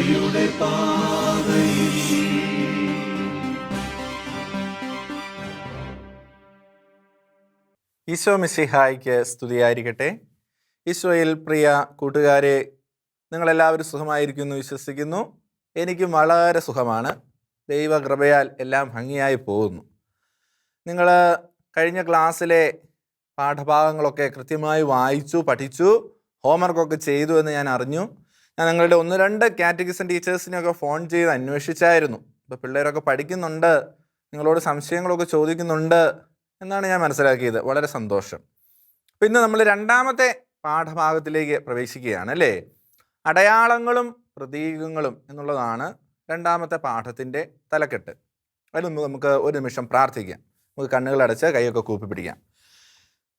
രക്ഷയുടെ പാതയിൽ. ഈശോ മിശിഹായ്ക്ക് സ്തുതിയായിരിക്കട്ടെ. ഈശോയിൽ പ്രിയ കൂട്ടുകാരെ, നിങ്ങളെല്ലാവരും സുഖമായിരിക്കുമെന്ന് വിശ്വസിക്കുന്നു. എനിക്കും വളരെ സുഖമാണ്. ദൈവകൃപയാൽ എല്ലാം ഭംഗിയായി പോകുന്നു. നിങ്ങൾ കഴിഞ്ഞ ക്ലാസ്സിലെ പാഠഭാഗങ്ങളൊക്കെ കൃത്യമായി വായിച്ചു, പഠിച്ചു, ഹോംവർക്കൊക്കെ ചെയ്തു എന്ന് ഞാൻ അറിഞ്ഞു. ഞാൻ നിങ്ങളുടെ 1-2 കാറ്റഗിസം ടീച്ചേഴ്സിനെയൊക്കെ ഫോൺ ചെയ്ത് അന്വേഷിച്ചായിരുന്നു. ഇപ്പോൾ പിള്ളേരൊക്കെ പഠിക്കുന്നുണ്ട്, നിങ്ങളോട് സംശയങ്ങളൊക്കെ ചോദിക്കുന്നുണ്ട് എന്നാണ് ഞാൻ മനസ്സിലാക്കിയത്. വളരെ സന്തോഷം. അപ്പോൾ ഇന്ന് നമ്മൾ 2ാമത്തെ പാഠഭാഗത്തിലേക്ക് പ്രവേശിക്കുകയാണ് അല്ലേ. അടയാളങ്ങളും പ്രതീകങ്ങളും എന്നുള്ളതാണ് 2ാമത്തെ പാഠത്തിൻ്റെ തലക്കെട്ട്. അതിൽ നമുക്ക് ഒരു നിമിഷം പ്രാർത്ഥിക്കാം. നമുക്ക് കണ്ണുകളടച്ച് കൈയൊക്കെ കൂപ്പി പിടിക്കാം.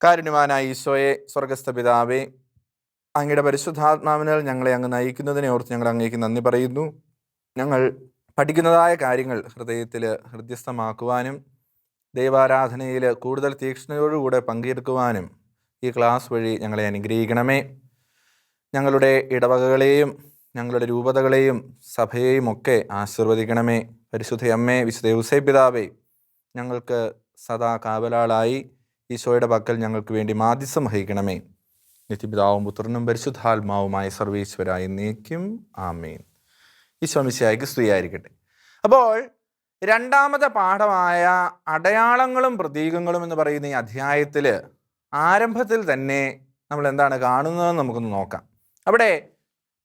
കാരുണ്യവാനായ ഈശോയെ, സ്വർഗസ്ഥ പിതാവേ, അങ്ങയുടെ പരിശുദ്ധാത്മാവിനാൽ ഞങ്ങളെ അങ്ങ് നയിക്കുന്നതിനെ ഓർത്ത് ഞങ്ങൾ അങ്ങേക്ക് നന്ദി പറയുന്നു. ഞങ്ങൾ പഠിക്കുന്നതായ കാര്യങ്ങൾ ഹൃദയത്തിൽ ഹൃദ്യസ്ഥമാക്കുവാനും ദൈവാരാധനയിൽ കൂടുതൽ തീക്ഷ്ണതയോടുകൂടെ പങ്കെടുക്കുവാനും ഈ ക്ലാസ് വഴി ഞങ്ങളെ അനുഗ്രഹിക്കണമേ. ഞങ്ങളുടെ ഇടവകകളെയും ഞങ്ങളുടെ രൂപതകളെയും സഭയെയും ഒക്കെ ആശീർവദിക്കണമേ. പരിശുദ്ധ അമ്മേ, വിശുദ്ധ ഔസേപ്പ് പിതാവേ, ഞങ്ങൾക്ക് സദാ കാവലാളായി ഈശോയുടെ പക്കൽ ഞങ്ങൾക്ക് വേണ്ടി മാധ്യസ്ഥം വഹിക്കണമേ. നിത്യപിതാവും പുത്രനും പരിശുദ്ധാത്മാവുമായ സർവീശ്വരായ എന്നേക്കും ആമേൻ. ഈശോ മിശിഹായ്ക്ക് സ്തുതിയായിരിക്കട്ടെ. അപ്പോൾ 2ാമത്തെ പാഠമായ അടയാളങ്ങളും പ്രതീകങ്ങളും എന്ന് പറയുന്ന ഈ അധ്യായത്തിൽ ആരംഭത്തിൽ തന്നെ നമ്മൾ എന്താണ് കാണുന്നതെന്ന് നമുക്കൊന്ന് നോക്കാം. അവിടെ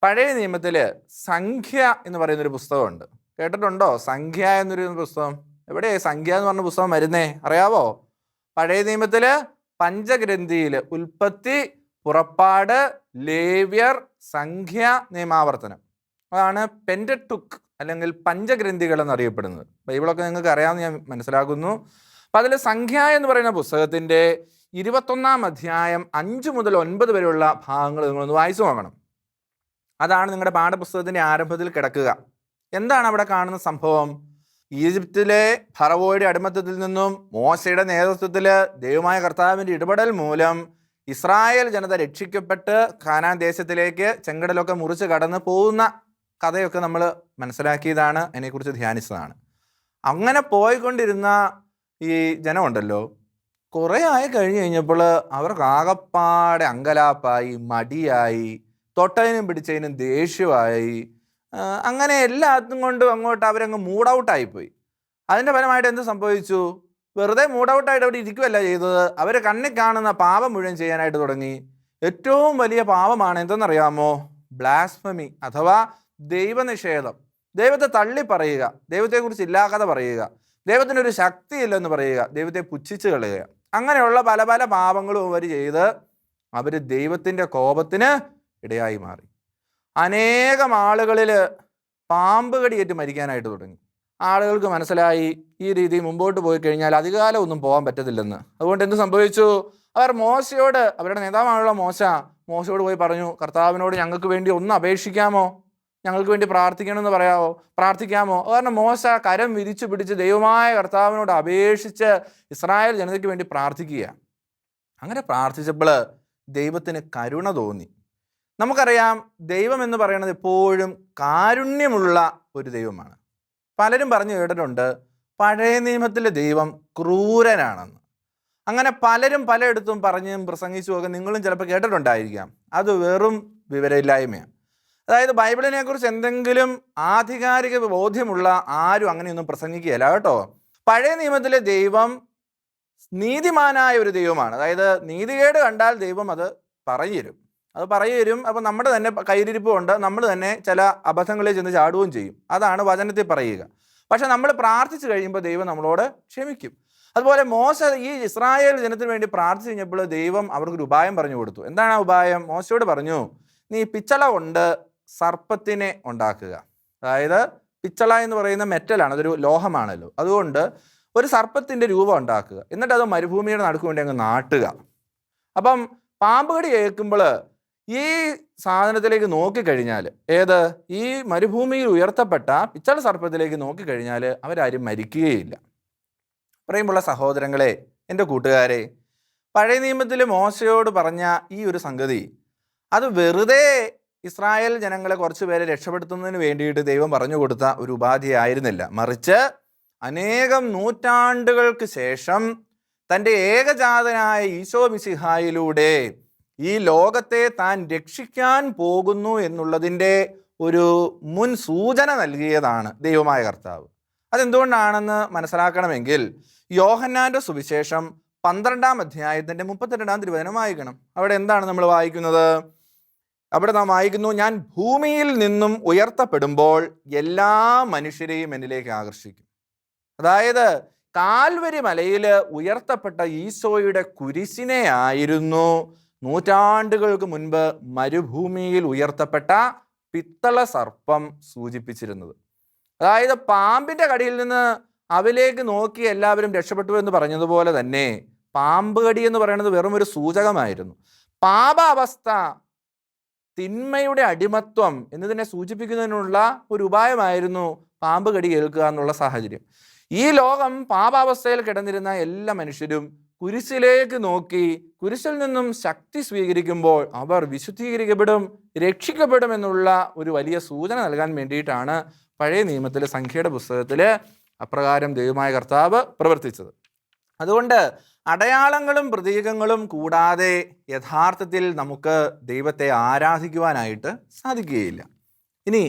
പഴയ നിയമത്തിൽ സംഖ്യ എന്ന് പറയുന്നൊരു പുസ്തകമുണ്ട്. കേട്ടിട്ടുണ്ടോ? സംഖ്യ എന്നൊരു പുസ്തകം. എവിടെ സംഖ്യ എന്ന് പറഞ്ഞ പുസ്തകം വരുന്നേ അറിയാവോ? പഴയ നിയമത്തിൽ പഞ്ചഗ്രന്ഥിയിൽ ഉൽപ്പത്തി, പുറപ്പാട്, ലേവ്യർ, സംഖ്യ, നിയമാവർത്തനം, അതാണ് പെന്റട്ടുക്ക് അല്ലെങ്കിൽ പഞ്ചഗ്രന്ഥികൾ എന്നറിയപ്പെടുന്നത്. ബൈബിളൊക്കെ നിങ്ങൾക്ക് അറിയാമെന്ന് ഞാൻ മനസ്സിലാക്കുന്നു. അപ്പം അതിൽ സംഖ്യ എന്ന് പറയുന്ന പുസ്തകത്തിൻ്റെ 21-ാം അധ്യായം 5 മുതൽ 9 വരെയുള്ള ഭാഗങ്ങൾ നിങ്ങളൊന്ന് വായിച്ചു നോക്കണം. അതാണ് നിങ്ങളുടെ പാഠപുസ്തകത്തിൻ്റെ ആരംഭത്തിൽ കിടക്കുക. എന്താണ് അവിടെ കാണുന്ന സംഭവം? ഈജിപ്തിലെ ഫറവോയുടെ അടിമത്തത്തിൽ നിന്നും മോശയുടെ നേതൃത്വത്തിൽ ദൈവമായ കർത്താവിൻ്റെ ഇടപെടൽ മൂലം ഇസ്രായേൽ ജനത രക്ഷിക്കപ്പെട്ട് കാനാൻ ദേശത്തിലേക്ക് ചെങ്കടലൊക്കെ മുറിച്ച് കടന്ന് പോകുന്ന കഥയൊക്കെ നമ്മൾ മനസ്സിലാക്കിയതാണ്, അതിനെക്കുറിച്ച് ധ്യാനിച്ചതാണ്. അങ്ങനെ പോയിക്കൊണ്ടിരുന്ന ഈ ജനമുണ്ടല്ലോ, കുറേ ആയി കഴിഞ്ഞ് കഴിഞ്ഞപ്പോൾ അവർക്ക് ആകപ്പാടെ അങ്കലാപ്പായി, മടിയായി, തൊട്ടതിനും പിടിച്ചതിനും ദേഷ്യമായി, അങ്ങനെ എല്ലാത്തും കൊണ്ടും അങ്ങോട്ട് അവരങ്ങ് മൂഡ് ഔട്ടായിപ്പോയി. അതിൻ്റെ ഫലമായിട്ട് എന്ത് സംഭവിച്ചു? വെറുതെ മൂഡ് ഔട്ടായിട്ട് അവിടെ ഇരിക്കുകയല്ല ചെയ്തത്, അവർ കണ്ണിൽ കാണുന്ന പാപം മുഴുവൻ ചെയ്യാനായിട്ട് തുടങ്ങി. ഏറ്റവും വലിയ പാപമാണ് എന്തെന്നറിയാമോ? ബ്ലാസ്ഫമി അഥവാ ദൈവനിഷേധം. ദൈവത്തെ തള്ളി പറയുക, ദൈവത്തെക്കുറിച്ച് ഇല്ലാകഥ പറയുക, ദൈവത്തിനൊരു ശക്തിയില്ലെന്ന് പറയുക, ദൈവത്തെ പുച്ഛിച്ച് കളയുക. അങ്ങനെയുള്ള പല പല പാപങ്ങളും അവർ ചെയ്ത് അവർ ദൈവത്തിൻ്റെ കോപത്തിന് ഇടയായി മാറി. അനേകം ആളുകളിൽ പാമ്പ് കടിയേറ്റ് മരിക്കാനായിട്ട് തുടങ്ങി. ആളുകൾക്ക് മനസ്സിലായി ഈ രീതി മുമ്പോട്ട് പോയി കഴിഞ്ഞാൽ അധികാലം ഒന്നും പോകാൻ പറ്റത്തില്ലെന്ന്. അതുകൊണ്ട് എന്ത് സംഭവിച്ചു? അവർ മോശയോട്, അവരുടെ നേതാവാണുള്ള മോശയോട് പോയി പറഞ്ഞു, കർത്താവിനോട് ഞങ്ങൾക്ക് വേണ്ടി ഒന്ന് അപേക്ഷിക്കാമോ, ഞങ്ങൾക്ക് വേണ്ടി പ്രാർത്ഥിക്കാമോ? കാരണം മോശ കരം വിരിച്ചു പിടിച്ച് ദൈവമായ കർത്താവിനോട് അപേക്ഷിച്ച് ഇസ്രായേൽ ജനതയ്ക്ക് വേണ്ടി പ്രാർത്ഥിക്കുക. അങ്ങനെ പ്രാർത്ഥിച്ചപ്പോൾ ദൈവത്തിന് കരുണ തോന്നി. നമുക്കറിയാം, ദൈവം എന്ന് പറയുന്നത് എപ്പോഴും കാരുണ്യമുള്ള ഒരു ദൈവമാണ്. പലരും പറഞ്ഞു കേട്ടിട്ടുണ്ട് പഴയ നിയമത്തിലെ ദൈവം ക്രൂരനാണെന്ന്. അങ്ങനെ പലരും പലയിടത്തും പറഞ്ഞും പ്രസംഗിച്ചും ഒക്കെ നിങ്ങളും ചിലപ്പോൾ കേട്ടിട്ടുണ്ടായിരിക്കാം. അത് വെറും വിവരമില്ലായ്മയാണ്. അതായത് ബൈബിളിനെ കുറിച്ച് എന്തെങ്കിലും ആധികാരിക ബോധ്യമുള്ള ആരും അങ്ങനെയൊന്നും പ്രസംഗിക്കുകയല്ല കേട്ടോ. പഴയ നിയമത്തിലെ ദൈവം നീതിമാനായ ഒരു ദൈവമാണ്. അതായത് നീതികേട് കണ്ടാൽ ദൈവം അത് പറഞ്ഞു തരും. അപ്പം നമ്മുടെ തന്നെ കയ്യിലിരിപ്പ് കൊണ്ട് നമ്മൾ തന്നെ ചില അബദ്ധങ്ങളിൽ ചെന്ന് ചാടുകയും ചെയ്യും. അതാണ് വചനത്തിൽ പറയുക. പക്ഷെ നമ്മൾ പ്രാർത്ഥിച്ചു കഴിയുമ്പോൾ ദൈവം നമ്മളോട് ക്ഷമിക്കും. അതുപോലെ മോശ ഈ ഇസ്രായേൽ ജനത്തിന് വേണ്ടി പ്രാർത്ഥിച്ചു കഴിഞ്ഞപ്പോൾ ദൈവം അവർക്കൊരു ഉപായം പറഞ്ഞു കൊടുത്തു. എന്താണ് ആ ഉപായം? മോശയോട് പറഞ്ഞു, നീ പിച്ചള കൊണ്ട് സർപ്പത്തിനെ ഉണ്ടാക്കുക. അതായത് പിച്ചള എന്ന് പറയുന്ന മെറ്റലാണ്, അതൊരു ലോഹമാണല്ലോ. അതുകൊണ്ട് ഒരു സർപ്പത്തിൻ്റെ രൂപം ഉണ്ടാക്കുക, എന്നിട്ട് അത് മരുഭൂമിയുടെ നടുക്ക് വേണ്ടി അങ്ങ് നാട്ടുക. അപ്പം പാമ്പ് കടി കേൾക്കുമ്പോൾ ഈ സാധനത്തിലേക്ക് നോക്കിക്കഴിഞ്ഞാൽ, ഈ മരുഭൂമിയിൽ ഉയർത്തപ്പെട്ട പിച്ചള സർപ്പത്തിലേക്ക് നോക്കിക്കഴിഞ്ഞാൽ അവരാരും മരിക്കുകയില്ല. പറയുമ്പോൾ സഹോദരങ്ങളെ, എൻ്റെ കൂട്ടുകാരെ, പഴയ നിയമത്തിൽ മോശയോട് പറഞ്ഞ ഈ ഒരു സംഗതി അത് വെറുതെ ഇസ്രായേൽ ജനങ്ങളെ കുറച്ച് പേരെ രക്ഷപ്പെടുത്തുന്നതിന് വേണ്ടിയിട്ട് ദൈവം പറഞ്ഞു കൊടുത്ത ഒരു ഉപാധിയായിരുന്നില്ല. മറിച്ച് അനേകം നൂറ്റാണ്ടുകൾക്ക് ശേഷം തൻ്റെ ഏകജാതനായ ഈശോ മിശിഹായിലൂടെ ഈ ലോകത്തെ താൻ രക്ഷിക്കാൻ പോകുന്നു എന്നുള്ളതിൻ്റെ ഒരു മുൻ സൂചന നൽകിയതാണ് ദൈവമായ കർത്താവ്. അതെന്തുകൊണ്ടാണെന്ന് മനസ്സിലാക്കണമെങ്കിൽ യോഹന്നാൻ്റെ സുവിശേഷം 12-ാം അധ്യായത്തിൻ്റെ 32-ാം തിരുവചനം വായിക്കണം. അവിടെ എന്താണ് നമ്മൾ വായിക്കുന്നത്? അവിടെ നാം വായിക്കുന്നു, ഞാൻ ഭൂമിയിൽ നിന്നും ഉയർത്തപ്പെടുമ്പോൾ എല്ലാ മനുഷ്യരെയും എന്നിലേക്ക് ആകർഷിക്കും. അതായത് കാൽവരി മലയിൽ ഉയർത്തപ്പെട്ട ഈശോയുടെ കുരിശിനെ ആയിരുന്നു നൂറ്റാണ്ടുകൾക്ക് മുൻപ് മരുഭൂമിയിൽ ഉയർത്തപ്പെട്ട പിത്തള സർപ്പം സൂചിപ്പിച്ചിരുന്നത്. അതായത് പാമ്പിൻ്റെ കടിയിൽ നിന്ന് അവലേക്ക് നോക്കി എല്ലാവരും രക്ഷപ്പെട്ടു എന്ന് പറഞ്ഞതുപോലെ തന്നെ പാമ്പ് കടി എന്ന് പറയുന്നത് വെറും ഒരു സൂചകമായിരുന്നു. പാപാവസ്ഥ, തിന്മയുടെ അടിമത്വം എന്നതിനെ സൂചിപ്പിക്കുന്നതിനുള്ള ഒരു ഉപായമായിരുന്നു പാമ്പ് കടി ഏൽക്കുക എന്നുള്ള സാഹചര്യം. ഈ ലോകം പാപാവസ്ഥയിൽ കിടന്നിരുന്ന എല്ലാ മനുഷ്യരും കുരിശിലേക്ക് നോക്കി കുരിശിൽ നിന്നും ശക്തി സ്വീകരിക്കുമ്പോൾ അവർ വിശുദ്ധീകരിക്കപ്പെടും, രക്ഷിക്കപ്പെടും എന്നുള്ള ഒരു വലിയ സൂചന നൽകാൻ വേണ്ടിയിട്ടാണ് പഴയ നിയമത്തിലെ സംഖ്യയുടെ പുസ്തകത്തിൽ അപ്രകാരം ദൈവമായ കർത്താവ് പ്രവർത്തിച്ചത്. അതുകൊണ്ട് അടയാളങ്ങളും പ്രതീകങ്ങളും കൂടാതെ യഥാർത്ഥത്തിൽ നമുക്ക് ദൈവത്തെ ആരാധിക്കുവാനായിട്ട് സാധിക്കുകയില്ല. ഇനി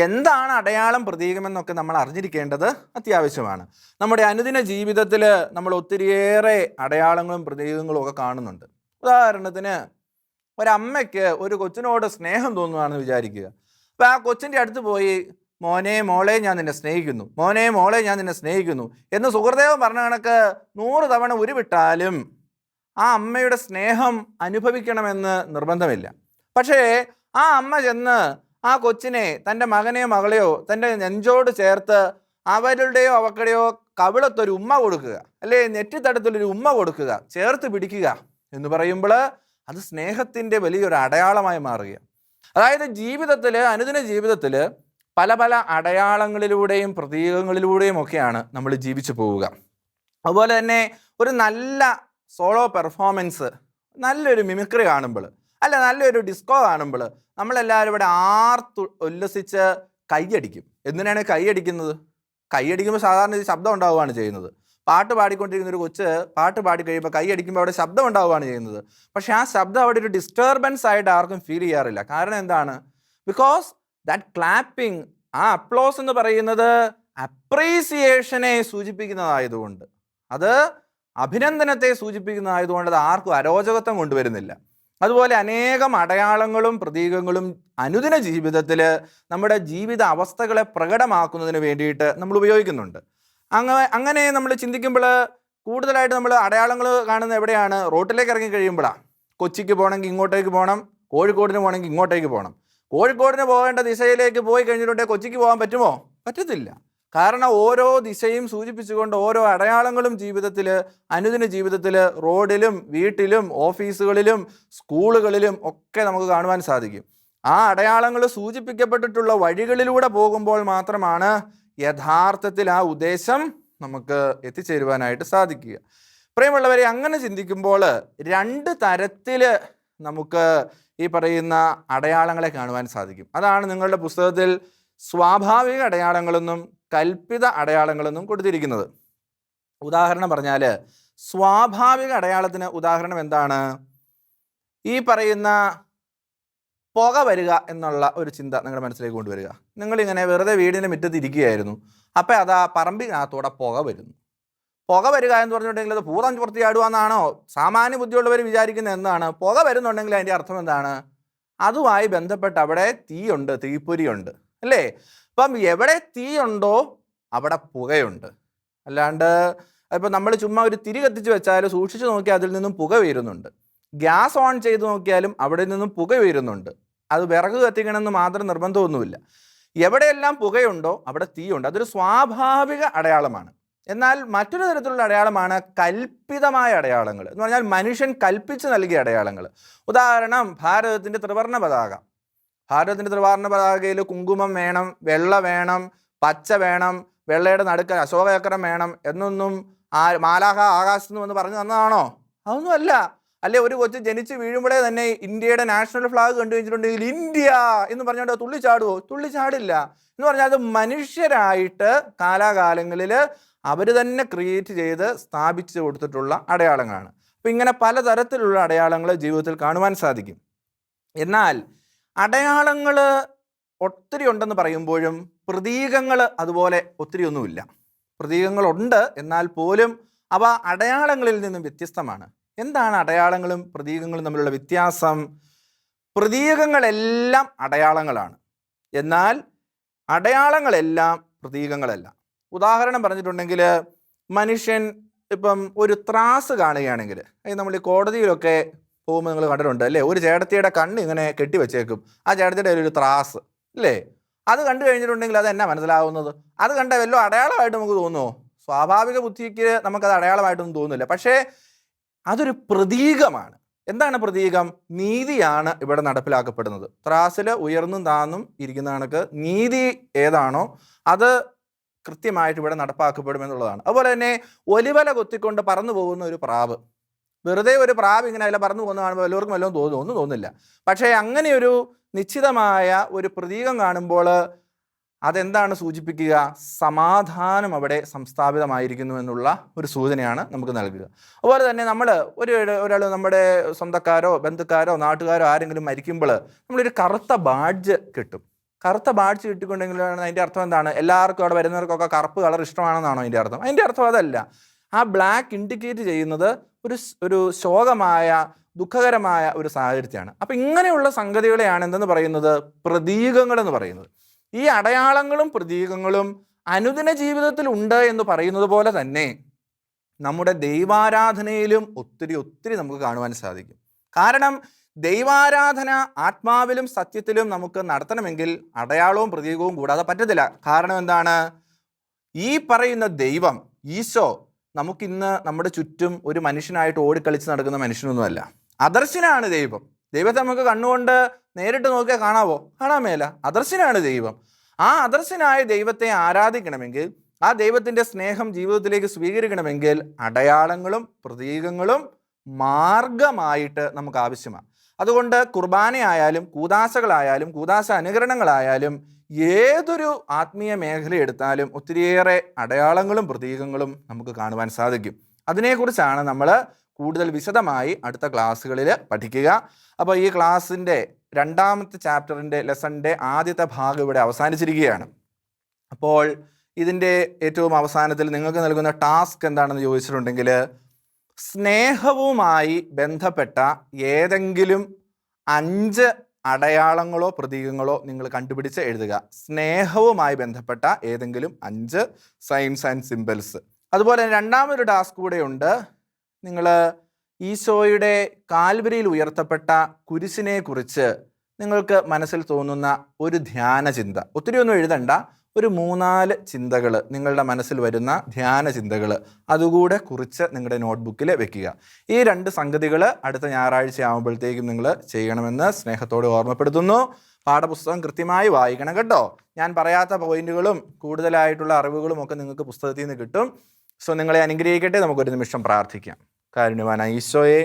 എന്താണ് അടയാളം, പ്രതീകമെന്നൊക്കെ നമ്മൾ അറിഞ്ഞിരിക്കേണ്ടത് അത്യാവശ്യമാണ്. നമ്മുടെ അനുദിന ജീവിതത്തിൽ നമ്മൾ ഒത്തിരിയേറെ അടയാളങ്ങളും പ്രതീകങ്ങളും ഒക്കെ കാണുന്നുണ്ട്. ഉദാഹരണത്തിന്, ഒരമ്മയ്ക്ക് ഒരു കൊച്ചിനോട് സ്നേഹം തോന്നുകയാണെന്ന് വിചാരിക്കുക. അപ്പോൾ ആ കൊച്ചിൻ്റെ അടുത്ത് പോയി, മോനെ മോളെ ഞാൻ നിന്നെ സ്നേഹിക്കുന്നു, മോനെ മോളെ ഞാൻ നിന്നെ സ്നേഹിക്കുന്നു എന്ന് സുഹൃദേവൻ പറഞ്ഞ കണക്ക് 100 തവണ ഉരുവിട്ടാലും ആ അമ്മയുടെ സ്നേഹം അനുഭവിക്കണമെന്ന് നിർബന്ധമില്ല. പക്ഷേ ആ അമ്മ ചെന്ന് ആ കൊച്ചിനെ, തൻ്റെ മകനെയോ മകളെയോ തൻ്റെ നെഞ്ചോട് ചേർത്ത് അവരുടെയോ അവക്കടെയോ കവിളത്തൊരു ഉമ്മ കൊടുക്കുക, അല്ലെ നെറ്റിത്തടത്തിലൊരു ഉമ്മ കൊടുക്കുക, ചേർത്ത് പിടിക്കുക എന്ന് പറയുമ്പോൾ അത് സ്നേഹത്തിൻ്റെ വലിയൊരു അടയാളമായി മാറുക. അതായത് ജീവിതത്തിൽ, അനുദിന ജീവിതത്തിൽ പല പല അടയാളങ്ങളിലൂടെയും പ്രതീകങ്ങളിലൂടെയും ഒക്കെയാണ് നമ്മൾ ജീവിച്ചു പോവുക. അതുപോലെ തന്നെ ഒരു നല്ല സോളോ പെർഫോമൻസ്, നല്ലൊരു മിമിക്രി കാണുമ്പോൾ, അല്ല നല്ലൊരു ഡിസ്കോ കാണുമ്പോൾ നമ്മളെല്ലാവരും ഇവിടെ ഉല്ലസിച്ച് കൈയടിക്കും. എന്തിനാണ് കൈയടിക്കുന്നത്? കൈയടിക്കുമ്പോൾ സാധാരണ ശബ്ദം ഉണ്ടാവുകയാണ് ചെയ്യുന്നത്. പാട്ട് പാടിക്കൊണ്ടിരിക്കുന്ന ഒരു കൊച്ച് പാട്ട് പാടി കഴിയുമ്പോൾ കൈയടിക്കുമ്പോൾ അവിടെ ശബ്ദം ഉണ്ടാവുകയാണ് ചെയ്യുന്നത്. പക്ഷേ ആ ശബ്ദം അവിടെ ഒരു ഡിസ്റ്റർബൻസ് ആയിട്ട് ആർക്കും ഫീൽ ചെയ്യാറില്ല. കാരണം എന്താണ്? ബിക്കോസ് ദാറ്റ് ക്ലാപ്പിംഗ്, ആ അപ്ലോസ് എന്ന് പറയുന്നത് അപ്രീസിയേഷനെ സൂചിപ്പിക്കുന്നതായതുകൊണ്ട്, അത് അഭിനന്ദനത്തെ സൂചിപ്പിക്കുന്നതായതുകൊണ്ട് അത് ആർക്കും അരോചകത്വം കൊണ്ടുവരുന്നില്ല. അതുപോലെ അനേകം അടയാളങ്ങളും പ്രതീകങ്ങളും അനുദിന ജീവിതത്തിൽ നമ്മുടെ ജീവിത അവസ്ഥകളെ പ്രകടമാക്കുന്നതിന് വേണ്ടിയിട്ട് നമ്മൾ ഉപയോഗിക്കുന്നുണ്ട്. അങ്ങനെ നമ്മൾ ചിന്തിക്കുമ്പോൾ കൂടുതലായിട്ട് നമ്മൾ അടയാളങ്ങൾ കാണുന്നത് എവിടെയാണ്? റോട്ടിലേക്ക് ഇറങ്ങി കഴിയുമ്പോഴാണ്. കൊച്ചിക്ക് പോകണമെങ്കിൽ ഇങ്ങോട്ടേക്ക് പോകണം, കോഴിക്കോടിന് പോകണമെങ്കിൽ ഇങ്ങോട്ടേക്ക് പോകണം. കോഴിക്കോടിന് പോകേണ്ട ദിശയിലേക്ക് പോയി കഴിഞ്ഞിട്ടുണ്ടെങ്കിൽ കൊച്ചിക്ക് പോകാൻ പറ്റുമോ? പറ്റത്തില്ല. കാരണം ഓരോ ദിശയും സൂചിപ്പിച്ചുകൊണ്ട് ഓരോ അടയാളങ്ങളും ജീവിതത്തിൽ, അനുദിന ജീവിതത്തിൽ റോഡിലും വീട്ടിലും ഓഫീസുകളിലും സ്കൂളുകളിലും ഒക്കെ നമുക്ക് കാണുവാൻ സാധിക്കും. ആ അടയാളങ്ങൾ സൂചിപ്പിക്കപ്പെട്ടിട്ടുള്ള വഴികളിലൂടെ പോകുമ്പോൾ മാത്രമാണ് യഥാർത്ഥത്തിൽ ആ ഉദ്ദേശം നമുക്ക് എത്തിച്ചേരുവാനായിട്ട് സാധിക്കുക. പ്രിയമുള്ളവരെ, അങ്ങനെ ചിന്തിക്കുമ്പോൾ 2 തരത്തിൽ നമുക്ക് ഈ പറയുന്ന അടയാളങ്ങളെ കാണുവാൻ സാധിക്കും. അതാണ് നിങ്ങളുടെ പുസ്തകത്തിൽ സ്വാഭാവിക അടയാളങ്ങളെന്നും കൽപ്പിത അടയാളങ്ങളെന്നും കൊടുത്തിരിക്കുന്നത്. ഉദാഹരണം പറഞ്ഞാൽ, സ്വാഭാവിക അടയാളത്തിന് ഉദാഹരണം എന്താണ്? ഈ പറയുന്ന പുക വരിക എന്നുള്ള ഒരു ചിന്ത നിങ്ങളുടെ മനസ്സിലേക്ക് കൊണ്ടുവരിക. നിങ്ങളിങ്ങനെ വെറുതെ വീടിൻ്റെ മുറ്റത്ത് ഇരിക്കുകയായിരുന്നു, അപ്പം അതാ പറമ്പിനകത്തൂടെ പുക വരുന്നു. പുക വരിക എന്ന് പറഞ്ഞിട്ടുണ്ടെങ്കിൽ അത് ഭൂതം ചുവർത്തിയാടുവാന്നാണോ സാമാന്യ ബുദ്ധിയുള്ളവർ വിചാരിക്കുന്നത്? എന്താണ് പുക വരുന്നുണ്ടെങ്കിൽ അതിൻ്റെ അർത്ഥം എന്താണ്? അതുമായി ബന്ധപ്പെട്ട് അവിടെ തീയുണ്ട്, തീപ്പൊരിയുണ്ട്, അല്ലേ? അപ്പം എവിടെ തീയുണ്ടോ അവിടെ പുകയുണ്ട്. അല്ലാണ്ട് ഇപ്പം നമ്മൾ ചുമ്മാ ഒരു തിരി കത്തിച്ച് വെച്ചാൽ സൂക്ഷിച്ച് നോക്കിയാൽ അതിൽ നിന്നും പുക വീരുന്നുണ്ട്. ഗ്യാസ് ഓൺ ചെയ്ത് നോക്കിയാലും അവിടെ നിന്നും പുക വീരുന്നുണ്ട്. അത് വിറക് കത്തിക്കണമെന്ന് മാത്രം നിർബന്ധമൊന്നുമില്ല. എവിടെയെല്ലാം പുകയുണ്ടോ അവിടെ തീയുണ്ട്. അതൊരു സ്വാഭാവിക അടയാളമാണ്. എന്നാൽ മറ്റൊരു തരത്തിലുള്ള അടയാളമാണ് കൽപ്പിതമായ അടയാളങ്ങൾ എന്ന് പറഞ്ഞാൽ മനുഷ്യൻ കൽപ്പിച്ച് നൽകിയ അടയാളങ്ങൾ. ഉദാഹരണം, ഭാരതത്തിൻ്റെ ത്രിവർണ്ണ പതാക. ഭാരതത്തിൻ്റെ ത്രിവർണ്ണ പതാകയിൽ കുങ്കുമം വേണം, വെള്ള വേണം, പച്ച വേണം, വെള്ളയുടെ നടുക്ക് അശോകചക്രം വേണം എന്നൊന്നും മാലാഖ ആകാശത്ത് നിന്ന് വന്ന് പറഞ്ഞു തന്നതാണോ? അതൊന്നുമല്ല. അല്ലെ ഒരു കൊച്ചു ജനിച്ച് വീഴുമ്പോഴേ തന്നെ ഇന്ത്യയുടെ നാഷണൽ ഫ്ലാഗ് കണ്ടു കഴിഞ്ഞിട്ടുണ്ടെങ്കിൽ ഇന്ത്യ എന്ന് പറഞ്ഞുകൊണ്ട് തുള്ളിച്ചാടുവോ? തുള്ളിച്ചാടില്ല. എന്ന് പറഞ്ഞാൽ അത് മനുഷ്യരായിട്ട് കാലാകാലങ്ങളിൽ അവർ തന്നെ ക്രിയേറ്റ് ചെയ്ത് സ്ഥാപിച്ചു കൊടുത്തിട്ടുള്ള അടയാളങ്ങളാണ്. അപ്പം ഇങ്ങനെ പലതരത്തിലുള്ള അടയാളങ്ങൾ ജീവിതത്തിൽ കാണുവാൻ സാധിക്കും. എന്നാൽ അടയാളങ്ങൾ ഒത്തിരി ഉണ്ടെന്ന് പറയുമ്പോഴും പ്രതീകങ്ങൾ അതുപോലെ ഒത്തിരി ഒന്നുമില്ല. പ്രതീകങ്ങളുണ്ട്, എന്നാൽ പോലും അവ അടയാളങ്ങളിൽ നിന്നും വ്യത്യസ്തമാണ്. എന്താണ് അടയാളങ്ങളും പ്രതീകങ്ങളും തമ്മിലുള്ള വ്യത്യാസം? പ്രതീകങ്ങളെല്ലാം അടയാളങ്ങളാണ്, എന്നാൽ അടയാളങ്ങളെല്ലാം പ്രതീകങ്ങളല്ല. ഉദാഹരണം പറഞ്ഞിട്ടുണ്ടെങ്കിൽ, മനുഷ്യൻ ഇപ്പം ഒരു ത്രാസ് കാണുകയാണെങ്കിൽ, നമ്മൾ ഈ കോടതിയിലൊക്കെ പോകുമ്പോൾ നിങ്ങൾ കണ്ടിട്ടുണ്ട് അല്ലേ, ഒരു ചേട്ടത്തിയുടെ കണ്ണ് ഇങ്ങനെ കെട്ടിവെച്ചേക്കും, ആ ചേട്ടത്തിയുടെ ഒരു ത്രാസ് അല്ലേ. അത് കണ്ടു കഴിഞ്ഞിട്ടുണ്ടെങ്കിൽ അത് എന്നാ മനസ്സിലാവുന്നത്? അത് കണ്ട വല്ലോ അടയാളമായിട്ട് നമുക്ക് തോന്നുമോ? സ്വാഭാവിക ബുദ്ധിക്ക് നമുക്കത് അടയാളമായിട്ടൊന്നും തോന്നുന്നില്ല. പക്ഷേ അതൊരു പ്രതീകമാണ്. എന്താണ് പ്രതീകം? നീതിയാണ് ഇവിടെ നടപ്പിലാക്കപ്പെടുന്നത്. ത്രാസിൽ ഉയർന്നും താന്നും ഇരിക്കുന്ന കണക്ക് നീതി ഏതാണോ അത് കൃത്യമായിട്ട് ഇവിടെ നടപ്പാക്കപ്പെടുമെന്നുള്ളതാണ്. അതുപോലെ തന്നെ ഒലിവല കൊത്തിക്കൊണ്ട് പറന്നു പോകുന്ന ഒരു പ്രാവ്, വെറുതെ ഒരു പ്രാവ് ഇങ്ങനെ അതിൽ പറന്നു പോകുന്ന കാണുമ്പോൾ എല്ലാവർക്കും വല്ലതും തോന്നുന്നു? ഒന്നും തോന്നില്ല. പക്ഷേ അങ്ങനെയൊരു നിശ്ചിതമായ ഒരു പ്രതീകം കാണുമ്പോൾ അതെന്താണ് സൂചിപ്പിക്കുക? സമാധാനം അവിടെ സംസ്ഥാപിതമായിരിക്കുന്നു എന്നുള്ള ഒരു സൂചനയാണ് നമുക്ക് നൽകുക. അതുപോലെ തന്നെ നമ്മൾ ഒരാൾ നമ്മുടെ സ്വന്തക്കാരോ ബന്ധുക്കാരോ നാട്ടുകാരോ ആരെങ്കിലും മരിക്കുമ്പോൾ നമ്മളൊരു കറുത്ത ബാഡ്ജ് കിട്ടും. കറുത്ത ബാഡ്ജ് കിട്ടിക്കൊണ്ടെങ്കിലാണ് അതിൻ്റെ അർത്ഥം എന്താണ്? എല്ലാവർക്കും അവിടെ വരുന്നവർക്കൊക്കെ കറുപ്പ് കളർ ഇഷ്ടമാണെന്നാണോ അതിൻ്റെ അർത്ഥം? അതിൻ്റെ അർത്ഥം അതല്ല. ആ ബ്ലാക്ക് ഇൻഡിക്കേറ്റ് ചെയ്യുന്നത് ഒരു ശോകമായ ദുഃഖകരമായ ഒരു സാഹചര്യത്തെയാണ്. അപ്പം ഇങ്ങനെയുള്ള സംഗതികളെയാണ് എന്തെന്ന് പറയുന്നത്? പ്രതീകങ്ങളെന്ന് പറയുന്നത്. ഈ അടയാളങ്ങളും പ്രതീകങ്ങളും അനുദിന ജീവിതത്തിൽ ഉണ്ട് എന്ന് പറയുന്നത് പോലെ തന്നെ നമ്മുടെ ദൈവാരാധനയിലും ഒത്തിരി നമുക്ക് കാണുവാൻ സാധിക്കും. കാരണം ദൈവാരാധന ആത്മാവിലും സത്യത്തിലും നമുക്ക് നടത്തണമെങ്കിൽ അടയാളവും പ്രതീകവും കൂടാതെ പറ്റത്തില്ല. കാരണം എന്താണ്? ഈ പറയുന്ന ദൈവം, ഈശോ, നമുക്കിന്ന് നമ്മുടെ ചുറ്റും ഒരു മനുഷ്യനായിട്ട് ഓടിക്കളിച്ച് നടക്കുന്ന മനുഷ്യനൊന്നുമല്ല. അദർശനാണ് ദൈവം. ദൈവത്തെ നമുക്ക് കണ്ണുകൊണ്ട് നേരിട്ട് നോക്കിയാൽ കാണാവോ? കാണാൻ മേല. അദർശനാണ് ദൈവം. ആ അദർശനായ ദൈവത്തെ ആരാധിക്കണമെങ്കിൽ, ആ ദൈവത്തിൻ്റെ സ്നേഹം ജീവിതത്തിലേക്ക് സ്വീകരിക്കണമെങ്കിൽ അടയാളങ്ങളും പ്രതീകങ്ങളും മാർഗമായിട്ട് നമുക്ക് ആവശ്യമാണ്. അതുകൊണ്ട് കുർബാനയായാലും കൂദാശകളായാലും കൂദാശ അനുകരണങ്ങളായാലും ഏതൊരു ആത്മീയ മേഖല എടുത്താലും ഒത്തിരിയേറെ അടയാളങ്ങളും പ്രതീകങ്ങളും നമുക്ക് കാണുവാൻ സാധിക്കും. അതിനെക്കുറിച്ചാണ് നമ്മൾ കൂടുതൽ വിശദമായി അടുത്ത ക്ലാസ്സുകളിൽ പഠിക്കുക. അപ്പോൾ ഈ ക്ലാസ്സിൻ്റെ രണ്ടാമത്തെ ചാപ്റ്ററിൻ്റെ ലെസണിൻ്റെ ആദ്യത്തെ ഭാഗം ഇവിടെ അവസാനിച്ചിരിക്കുകയാണ്. അപ്പോൾ ഇതിൻ്റെ ഏറ്റവും അവസാനത്തിൽ നിങ്ങൾക്ക് നൽകുന്ന ടാസ്ക് എന്താണെന്ന് ചോദിച്ചിട്ടുണ്ടെങ്കിൽ, സ്നേഹവുമായി ബന്ധപ്പെട്ട ഏതെങ്കിലും 5 അടയാളങ്ങളോ പ്രതീകങ്ങളോ നിങ്ങൾ കണ്ടുപിടിച്ച് എഴുതുക. സ്നേഹവുമായി ബന്ധപ്പെട്ട ഏതെങ്കിലും 5 സൈൻസ് ആൻഡ് സിംബൽസ്. അതുപോലെ രണ്ടാമതൊരു ടാസ്ക് കൂടെയുണ്ട്. നിങ്ങൾ ഈശോയുടെ കാൽവരിയിൽ ഉയർത്തപ്പെട്ട കുരിശിനെ കുറിച്ച് നിങ്ങൾക്ക് മനസ്സിൽ തോന്നുന്ന ഒരു ധ്യാന ചിന്ത, ഒത്തിരി ഒന്നും എഴുതണ്ട, ഒരു 3-4 ചിന്തകൾ, നിങ്ങളുടെ മനസ്സിൽ വരുന്ന ധ്യാന ചിന്തകൾ അതുകൂടെ കുറിച്ച് നിങ്ങളുടെ നോട്ട്ബുക്കിൽ വെക്കുക. ഈ 2 സംഗതികൾ അടുത്ത ഞായറാഴ്ച ആകുമ്പോഴത്തേക്കും നിങ്ങൾ ചെയ്യണമെന്ന് സ്നേഹത്തോടെ ഓർമ്മപ്പെടുത്തുന്നു. പാഠപുസ്തകം കൃത്യമായി വായിക്കണം കേട്ടോ. ഞാൻ പറയാത്ത പോയിന്റുകളും കൂടുതലായിട്ടുള്ള അറിവുകളും ഒക്കെ നിങ്ങൾക്ക് പുസ്തകത്തിൽ നിന്ന് കിട്ടും. സോ നിങ്ങളെ അനുഗ്രഹിക്കട്ടെ. നമുക്കൊരു നിമിഷം പ്രാർത്ഥിക്കാം. കാരുണ്യവാനായ ഈശോയെ,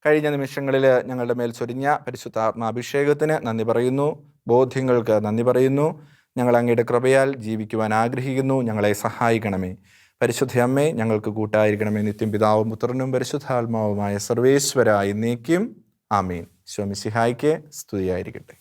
കഴിഞ്ഞ നിമിഷങ്ങളിൽ ഞങ്ങളുടെ മേൽ ചൊരിഞ്ഞ പരിശുദ്ധാത്മാഭിഷേകത്തിന് നന്ദി പറയുന്നു. ബോധ്യങ്ങൾക്ക് നന്ദി പറയുന്നു. ഞങ്ങൾ അങ്ങയുടെ കൃപയാൽ ജീവിക്കുവാൻ ആഗ്രഹിക്കുന്നു. ഞങ്ങളെ സഹായിക്കണമേ. പരിശുദ്ധ അമ്മേ, ഞങ്ങൾക്ക് കൂട്ടായിരിക്കണമേ. നിത്യം പിതാവും പുത്രനും പരിശുദ്ധാത്മാവുമായ സർവേശ്വര എന്നേക്കും ആമീൻ. ഈശോ മിശിഹായ്ക്ക് സ്തുതിയായിരിക്കട്ടെ.